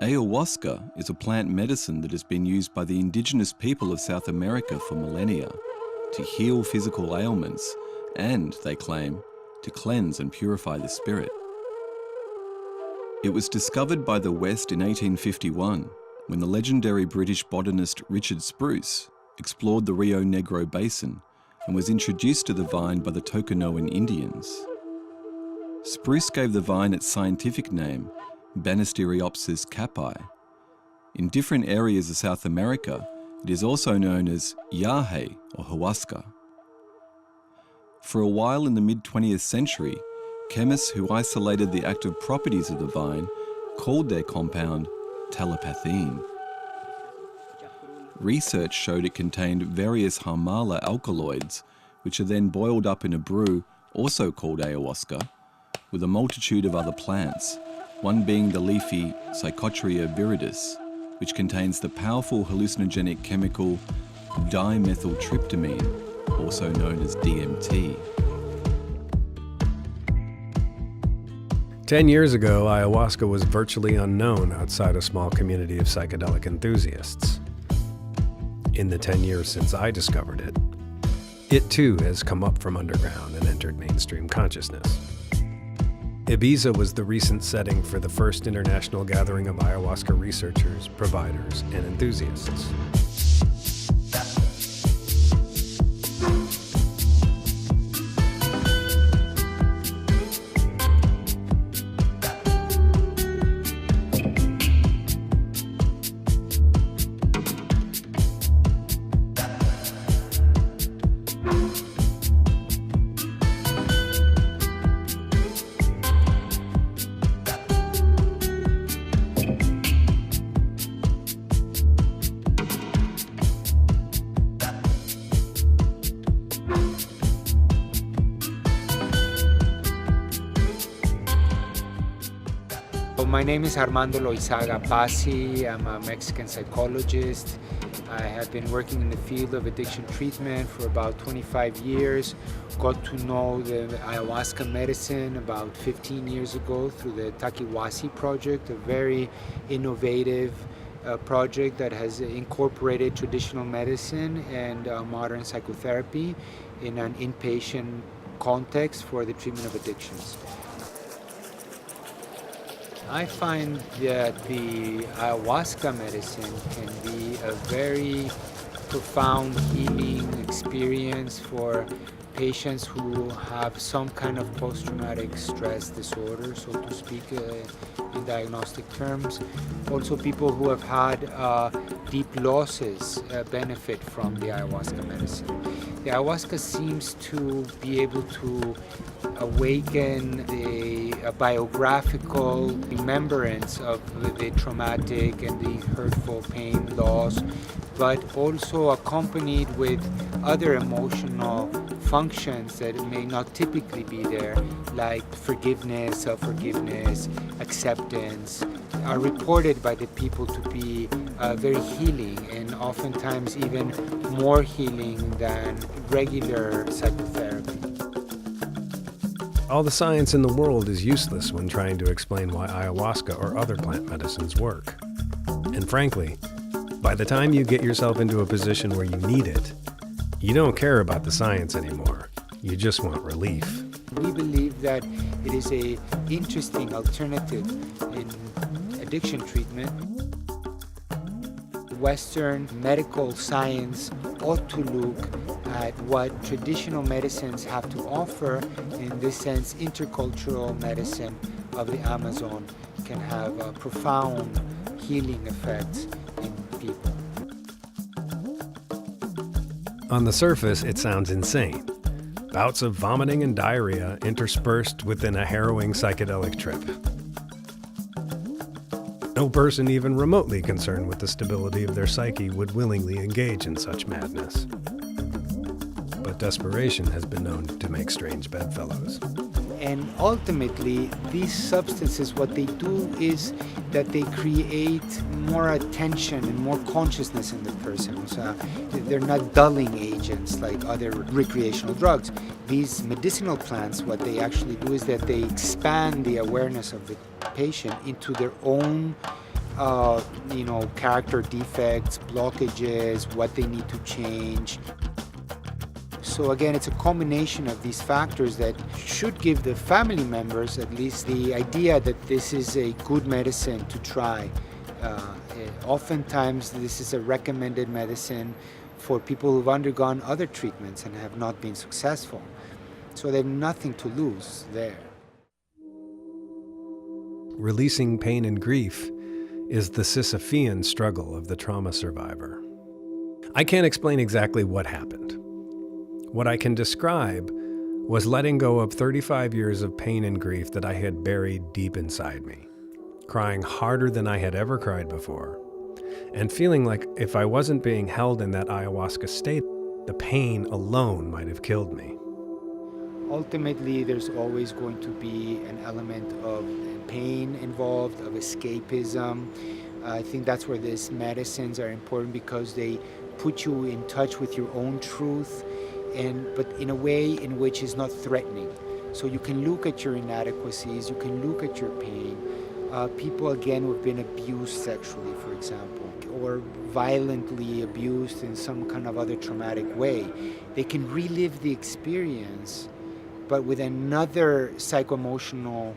Ayahuasca is a plant medicine that has been used by the indigenous people of South America for millennia to heal physical ailments and, they claim, to cleanse and purify the spirit. It was discovered by the West in 1851 when the legendary British botanist Richard Spruce explored the Rio Negro basin and was introduced to the vine by the Tokanoan Indians. Spruce gave the vine its scientific name, Banisteriopsis caapi. In different areas of South America, it is also known as yahe or huasca. For a while in the mid-20th century, chemists who isolated the active properties of the vine called their compound telepathine. Research showed it contained various harmala alkaloids, which are then boiled up in a brew, also called ayahuasca, with a multitude of other plants, one being the leafy Psychotria viridis, which contains the powerful hallucinogenic chemical dimethyltryptamine, also known as DMT. 10 years ago, ayahuasca was virtually unknown outside a small community of psychedelic enthusiasts. In the 10 years since I discovered it, it too has come up from underground and entered mainstream consciousness. IBIZA was the recent setting for the first international gathering of ayahuasca researchers, providers, and enthusiasts. My name is Armando Pazi. I'm a Mexican psychologist. I have been working in the field of addiction treatment for about 25 years. Got to know the ayahuasca medicine about 15 years ago through the Takiwasi project, a very innovative project that has incorporated traditional medicine and modern psychotherapy in an inpatient context for the treatment of addictions. I find that the ayahuasca medicine can be a very profound healing experience for patients who have some kind of post-traumatic stress disorder, so to speak, in diagnostic terms. Also, people who have had deep losses benefit from the ayahuasca medicine. The ayahuasca seems to be able to awaken the biographical remembrance of the traumatic and the hurtful pain, loss, but also accompanied with other emotional functions that may not typically be there, like forgiveness, self-forgiveness, acceptance, are reported by the people to be very healing and oftentimes even more healing than regular psychotherapy. All the science in the world is useless when trying to explain why ayahuasca or other plant medicines work. And frankly, by the time you get yourself into a position where you need it, you don't care about the science anymore. You just want relief. We believe that it is an interesting alternative in addiction treatment. Western medical science ought to look at what traditional medicines have to offer. In this sense, intercultural medicine of the Amazon can have a profound healing effects in people. On the surface, it sounds insane. Bouts of vomiting and diarrhea interspersed within a harrowing psychedelic trip. No person even remotely concerned with the stability of their psyche would willingly engage in such madness. But desperation has been known to make strange bedfellows. And ultimately, these substances, what they do is that they create more attention and more consciousness in the person. So they're not dulling agents like other recreational drugs. These medicinal plants, what they actually do is that they expand the awareness of the patient into their own character defects, blockages, what they need to change. So again, it's a combination of these factors that should give the family members at least the idea that this is a good medicine to try. Oftentimes, this is a recommended medicine for people who've undergone other treatments and have not been successful. So they have nothing to lose there. Releasing pain and grief is the Sisyphean struggle of the trauma survivor. I can't explain exactly what happened. What I can describe was letting go of 35 years of pain and grief that I had buried deep inside me, crying harder than I had ever cried before, and feeling like if I wasn't being held in that ayahuasca state, the pain alone might have killed me. Ultimately, there's always going to be an element of pain involved, of escapism. I think that's where these medicines are important because they put you in touch with your own truth, but in a way in which is not threatening. So you can look at your inadequacies, you can look at your pain. People, again, who have been abused sexually, for example, or violently abused in some kind of other traumatic way, they can relive the experience, but with another psycho-emotional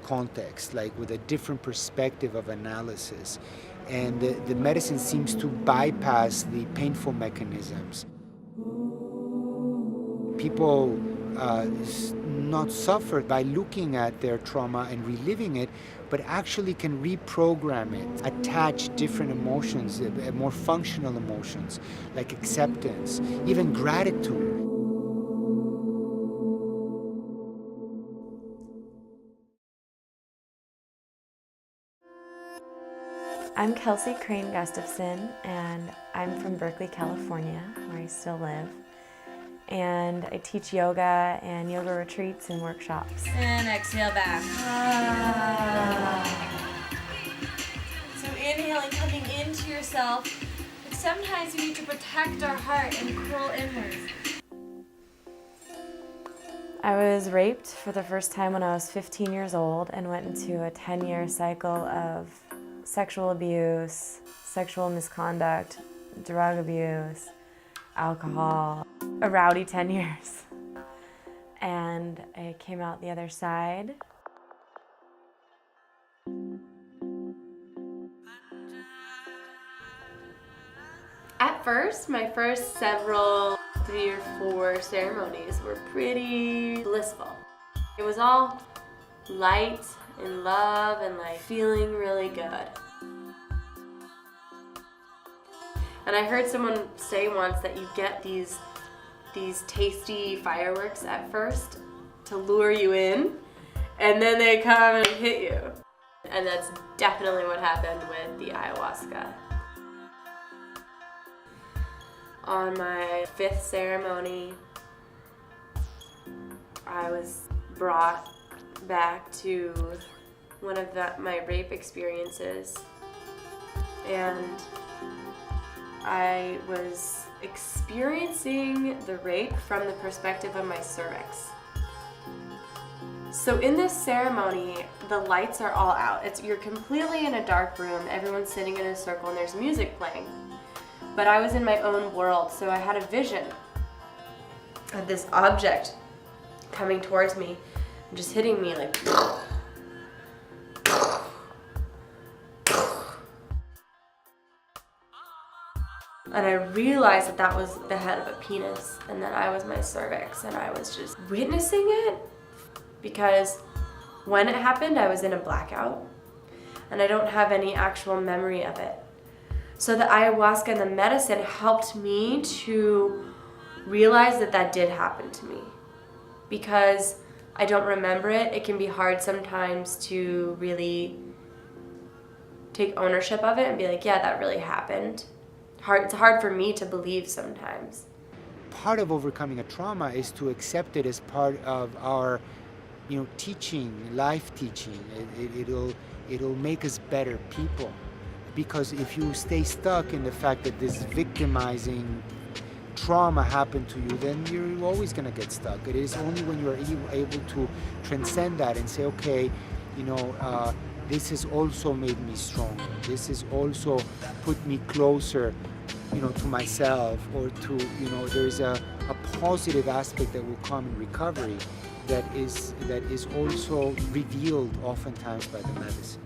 context, like with a different perspective of analysis. And the medicine seems to bypass the painful mechanisms. People not suffer by looking at their trauma and reliving it, but actually can reprogram it, attach different emotions, more functional emotions, like acceptance, even gratitude. I'm Kelsey Gustafson, and I'm from Berkeley, California, where I still live. And I teach yoga and yoga retreats and workshops. And exhale back. So inhaling, coming into yourself. But sometimes we need to protect our heart and curl inwards. I was raped for the first time when I was 15 years old and went into a 10-year cycle of sexual abuse, sexual misconduct, drug abuse, alcohol, a rowdy 10 years. And I came out the other side. At first, my first several 3 or 4 ceremonies were pretty blissful. It was all light and love and like feeling really good. And I heard someone say once that you get these tasty fireworks at first to lure you in, and then they come and hit you. And that's definitely what happened with the ayahuasca. On my 5th ceremony, I was brought back to one of my rape experiences, and I was experiencing the rape from the perspective of my cervix. So in this ceremony, the lights are all out. You're completely in a dark room, everyone's sitting in a circle, and there's music playing. But I was in my own world, so I had a vision of this object coming towards me and just hitting me like. And I realized that that was the head of a penis and that I was my cervix, and I was just witnessing it because when it happened, I was in a blackout and I don't have any actual memory of it. So the ayahuasca and the medicine helped me to realize that that did happen to me. Because I don't remember it, it can be hard sometimes to really take ownership of it and be like, yeah, that really happened. It's hard for me to believe sometimes. Part of overcoming a trauma is to accept it as part of our, teaching, life teaching. It'll make us better people. Because if you stay stuck in the fact that this victimizing trauma happened to you, then you're always going to get stuck. It is only when you are able to transcend that and say, okay, this has also made me stronger. This has also put me closer, to myself, or to, there's a positive aspect that will come in recovery that is also revealed oftentimes by the medicine.